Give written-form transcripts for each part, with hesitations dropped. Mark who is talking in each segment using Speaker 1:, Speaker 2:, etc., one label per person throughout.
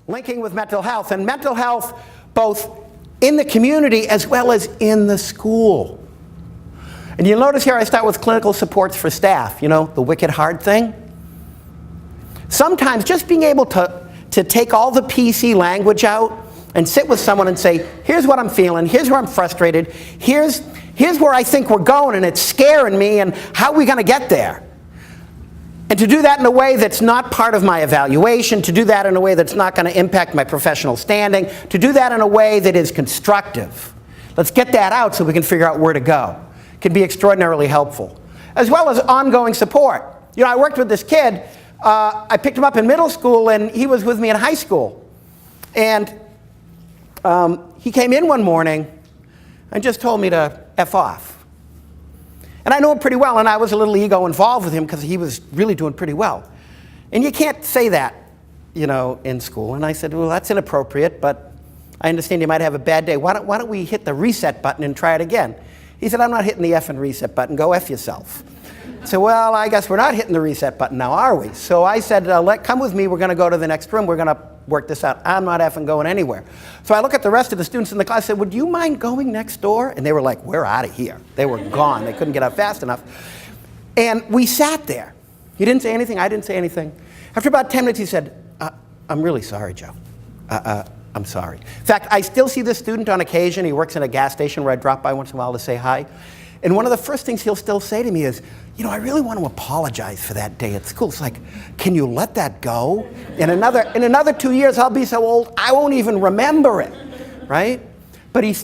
Speaker 1: linking with mental health, and mental health both in the community as well as in the school. And you'll notice here I start with clinical supports for staff, you know, the wicked hard thing. Sometimes just being able to take all the PC language out and sit with someone and say, here's what I'm feeling, here's where I'm frustrated, here's where I think we're going and it's scaring me, and how are we going to get there? And to do that in a way that's not part of my evaluation, to do that in a way that's not going to impact my professional standing, to do that in a way that is constructive. Let's get that out so we can figure out where to go. It can be extraordinarily helpful. As well as ongoing support. You know, I worked with this kid. I picked him up in middle school, and he was with me in high school. And he came in one morning and just told me to F off. And I knew him pretty well, and I was a little ego involved with him because he was really doing pretty well. And you can't say that, you know, in school. And I said, well, that's inappropriate, but I understand you might have a bad day. Why don't we hit the reset button and try it again? He said, I'm not hitting the effing reset button. Go F yourself. So, well, I guess we're not hitting the reset button now, are we? So I said, come with me. We're going to go to the next room. We're going to work this out. I'm not effing going anywhere. So I look at the rest of the students in the class and said, would you mind going next door? And they were like, we're out of here. They were gone. They couldn't get out fast enough. And we sat there. He didn't say anything. I didn't say anything. After about 10 minutes, he said, I'm really sorry, Joe. I'm sorry. In fact, I still see this student on occasion. He works in a gas station where I drop by once in a while to say hi. And one of the first things he'll still say to me is, you know, I really want to apologize for that day at school. It's like, can you let that go? In another 2 years, I'll be so old, I won't even remember it, right? But he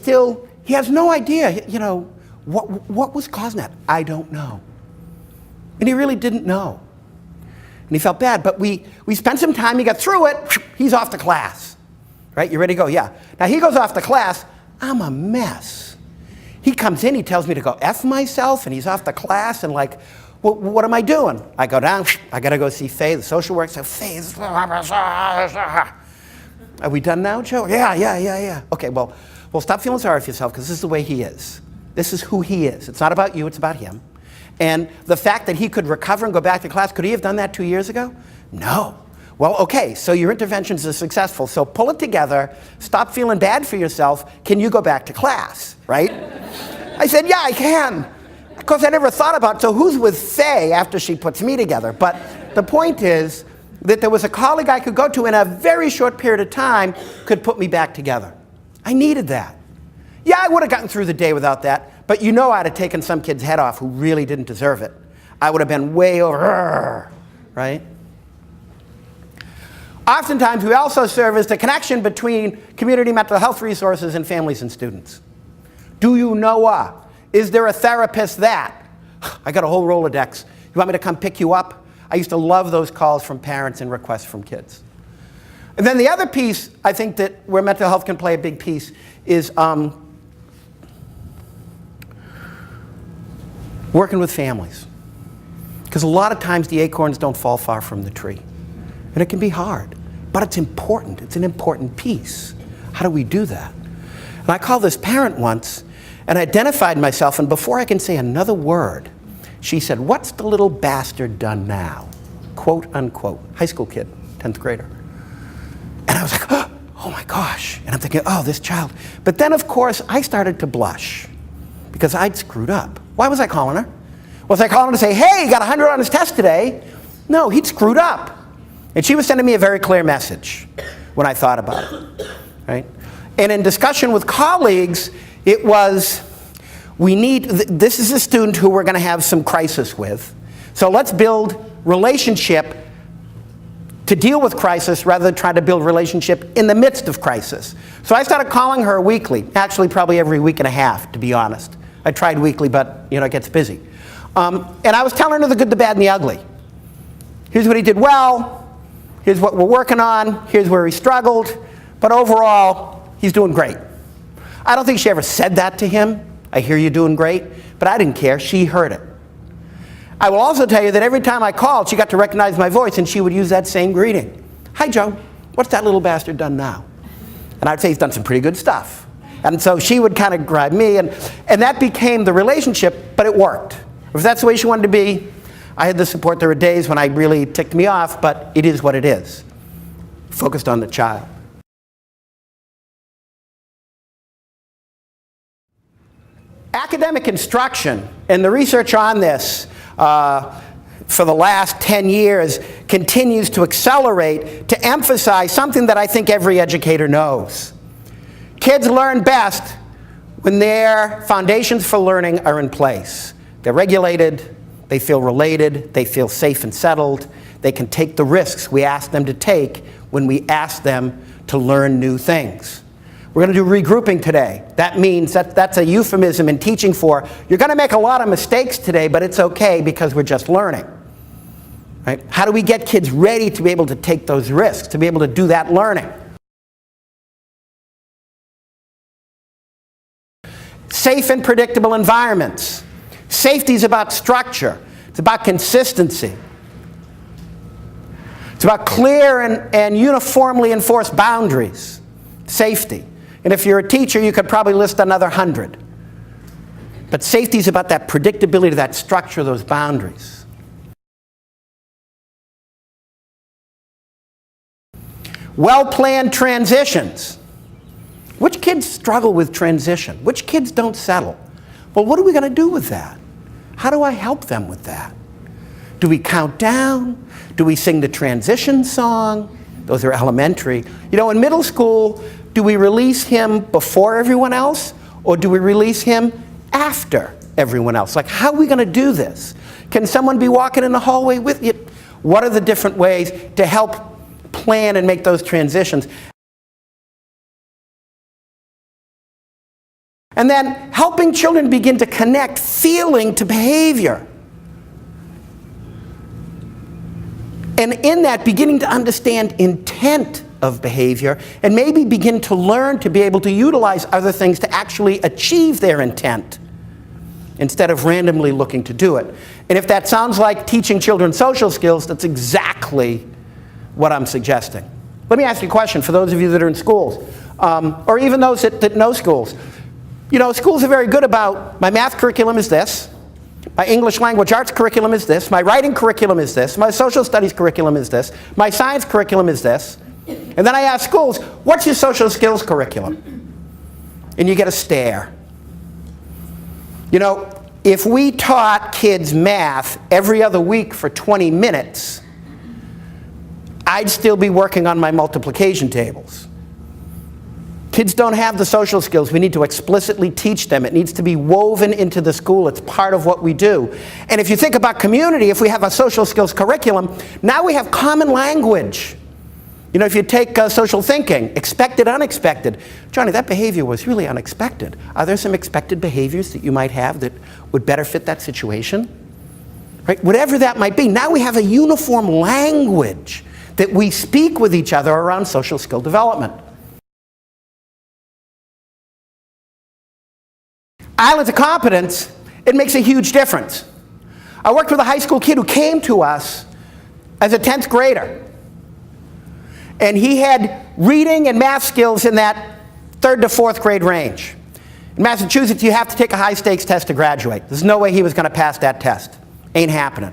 Speaker 1: has no idea, you know, what was causing that? I don't know. And he really didn't know. And he felt bad, but we spent some time, he got through it, he's off to class, right? You ready to go? Yeah. Now he goes off to class, I'm a mess. He comes in, he tells me to go F myself, and he's off to class, and like, well, what am I doing? I go down, I gotta go see Faye, the social worker. So Faye, are we done now, Joe? Yeah. Okay, well, stop feeling sorry for yourself, because this is the way he is. This is who he is. It's not about you, it's about him. And the fact that he could recover and go back to class, could he have done that 2 years ago? No. Well, okay, so your interventions are successful, so pull it together, stop feeling bad for yourself, can you go back to class, right? I said, yeah, I can. Of course, I never thought about, so who's with Faye after she puts me together? But the point is that there was a colleague I could go to in a very short period of time could put me back together. I needed that. Yeah, I would have gotten through the day without that, but you know I'd have taken some kid's head off who really didn't deserve it. I would have been way over, right? Oftentimes, we also serve as the connection between community mental health resources and families and students. Do you know a? Is there a therapist that? I got a whole Rolodex. You want me to come pick you up? I used to love those calls from parents and requests from kids. And then the other piece, I think that where mental health can play a big piece is working with families. Because a lot of times the acorns don't fall far from the tree. And it can be hard. But it's important. It's an important piece. How do we do that? And I called this parent once and identified myself, and before I can say another word, she said, what's the little bastard done now? Quote, unquote. High school kid, 10th grader. And I was like, oh my gosh. And I'm thinking, oh, this child. But then, of course, I started to blush because I'd screwed up. Why was I calling her? Was I calling her to say, hey, he got 100 on his test today? No, he'd screwed up. And she was sending me a very clear message when I thought about it, right? And in discussion with colleagues, it was, this is a student who we're going to have some crisis with. So let's build relationship to deal with crisis rather than try to build relationship in the midst of crisis. So I started calling her weekly, actually probably every week and a half, to be honest. I tried weekly, but you know, it gets busy. And I was telling her the good, the bad, and the ugly. Here's what he did well. Here's what we're working on. Here's where he struggled. But overall, he's doing great. I don't think she ever said that to him. I hear you doing great. But I didn't care. She heard it. I will also tell you that every time I called, she got to recognize my voice, and she would use that same greeting. Hi, Joe. What's that little bastard done now? And I'd say he's done some pretty good stuff. And so she would kind of grab me, and that became the relationship, but it worked. If that's the way she wanted to be, I had the support. There were days when I really ticked me off, but it is what it is. focused on the child. Academic instruction, and the research on this for the last 10 years continues to accelerate to emphasize something that I think every educator knows. Kids learn best when their foundations for learning are in place. They're regulated, they feel related, they feel safe and settled, they can take the risks we ask them to take when we ask them to learn new things. We're going to do regrouping today. That means that's a euphemism in teaching for, you're going to make a lot of mistakes today, but it's okay because we're just learning. Right? How do we get kids ready to be able to take those risks, to be able to do that learning? Safe and predictable environments. Safety is about structure. It's about consistency. It's about clear and uniformly enforced boundaries. Safety. And if you're a teacher, you could probably list another 100. But safety is about that predictability, that structure, those boundaries. Well-planned transitions. Which kids struggle with transition? Which kids don't settle? Well, what are we going to do with that? How do I help them with that? Do we count down? Do we sing the transition song? Those are elementary. You know, in middle school, do we release him before everyone else, or do we release him after everyone else? Like, how are we going to do this? Can someone be walking in the hallway with you? What are the different ways to help plan and make those transitions? And then helping children begin to connect feeling to behavior. And in that, beginning to understand intent of behavior, and maybe begin to learn to be able to utilize other things to actually achieve their intent, instead of randomly looking to do it. And if that sounds like teaching children social skills, that's exactly what I'm suggesting. Let me ask you a question for those of you that are in schools, or even those that know schools. You know, schools are very good about, my math curriculum is this, my English language arts curriculum is this, my writing curriculum is this, my social studies curriculum is this, my science curriculum is this. And then I ask schools, what's your social skills curriculum? And you get a stare. You know, if we taught kids math every other week for 20 minutes, I'd still be working on my multiplication tables. Kids don't have the social skills. We need to explicitly teach them. It needs to be woven into the school. It's part of what we do. And if you think about community, if we have a social skills curriculum, now we have common language. You know, if you take social thinking, expected, unexpected. Johnny, that behavior was really unexpected. Are there some expected behaviors that you might have that would better fit that situation? Right? Whatever that might be, now we have a uniform language that we speak with each other around social skill development. Islands of competence, it makes a huge difference. I worked with a high school kid who came to us as a 10th grader. And he had reading and math skills in that 3rd to 4th grade range. In Massachusetts, you have to take a high stakes test to graduate. There's no way he was going to pass that test. Ain't happening.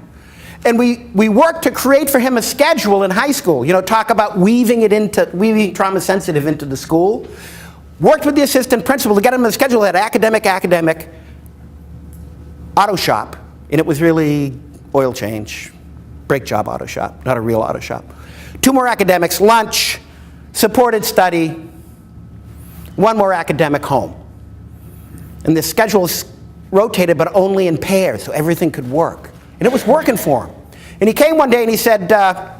Speaker 1: And we worked to create for him a schedule in high school. You know, talk about weaving trauma sensitive into the school. Worked with the assistant principal to get him a schedule that academic, auto shop. And it was really oil change, brake job auto shop, not a real auto shop. 2 more academics, lunch, supported study, 1 more academic home. And the schedules rotated, but only in pairs, so everything could work. And it was working for him. And he came one day and he said, I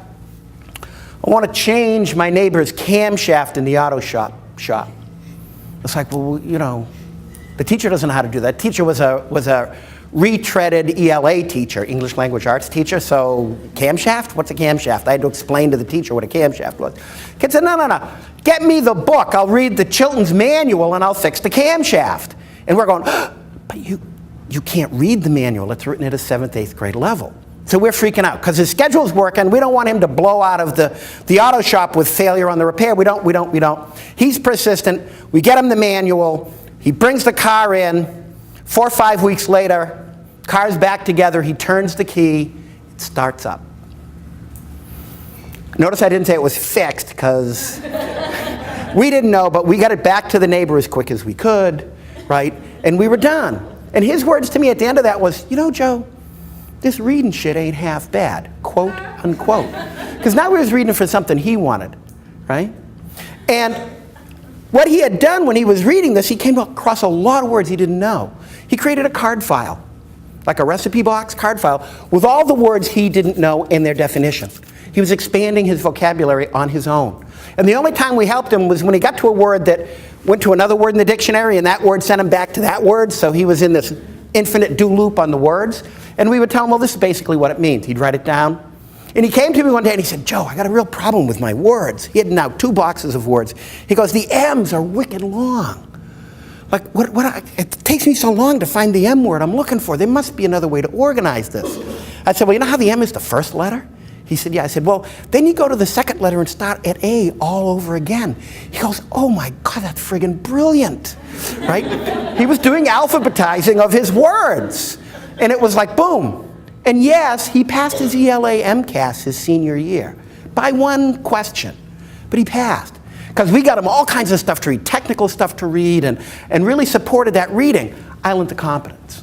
Speaker 1: want to change my neighbor's camshaft in the auto shop. It's like, well, you know, the teacher doesn't know how to do that. The teacher was a retreaded ELA teacher, English Language Arts teacher, so camshaft? What's a camshaft? I had to explain to the teacher what a camshaft was. Kid said, no, get me the book. I'll read the Chilton's manual and I'll fix the camshaft. And we're going, but you can't read the manual. It's written at a 7th, 8th grade level. So we're freaking out because his schedule's working. We don't want him to blow out of the auto shop with failure on the repair. We don't. He's persistent. We get him the manual. He brings the car in. 4 or 5 weeks later, car's back together. He turns the key. It starts up. Notice I didn't say it was fixed, because we didn't know, but we got it back to the neighbor as quick as we could, right? And we were done. And his words to me at the end of that was, you know, Joe, this reading shit ain't half bad, quote, unquote. Because now he was reading for something he wanted, right? And what he had done when he was reading this, he came across a lot of words he didn't know. He created a card file, like a recipe box card file, with all the words he didn't know and their definition. He was expanding his vocabulary on his own. And the only time we helped him was when he got to a word that went to another word in the dictionary, and that word sent him back to that word, so he was in this infinite do loop on the words. And we would tell him, well, this is basically what it means. He'd write it down. And he came to me one day and he said, Joe, I got a real problem with my words. He had now 2 boxes of words. He goes, the M's are wicked long. Like, it takes me so long to find the M word I'm looking for. There must be another way to organize this. I said, well, you know how the M is the first letter? He said, yeah. I said, well, then you go to the second letter and start at A all over again. He goes, oh my God, that's friggin' brilliant, right? He was doing alphabetizing of his words. And it was like, boom. And yes, he passed his ELA MCAS his senior year by 1 question, but he passed. Because we got him all kinds of stuff to read, technical stuff to read, and really supported that reading. I learned the competence.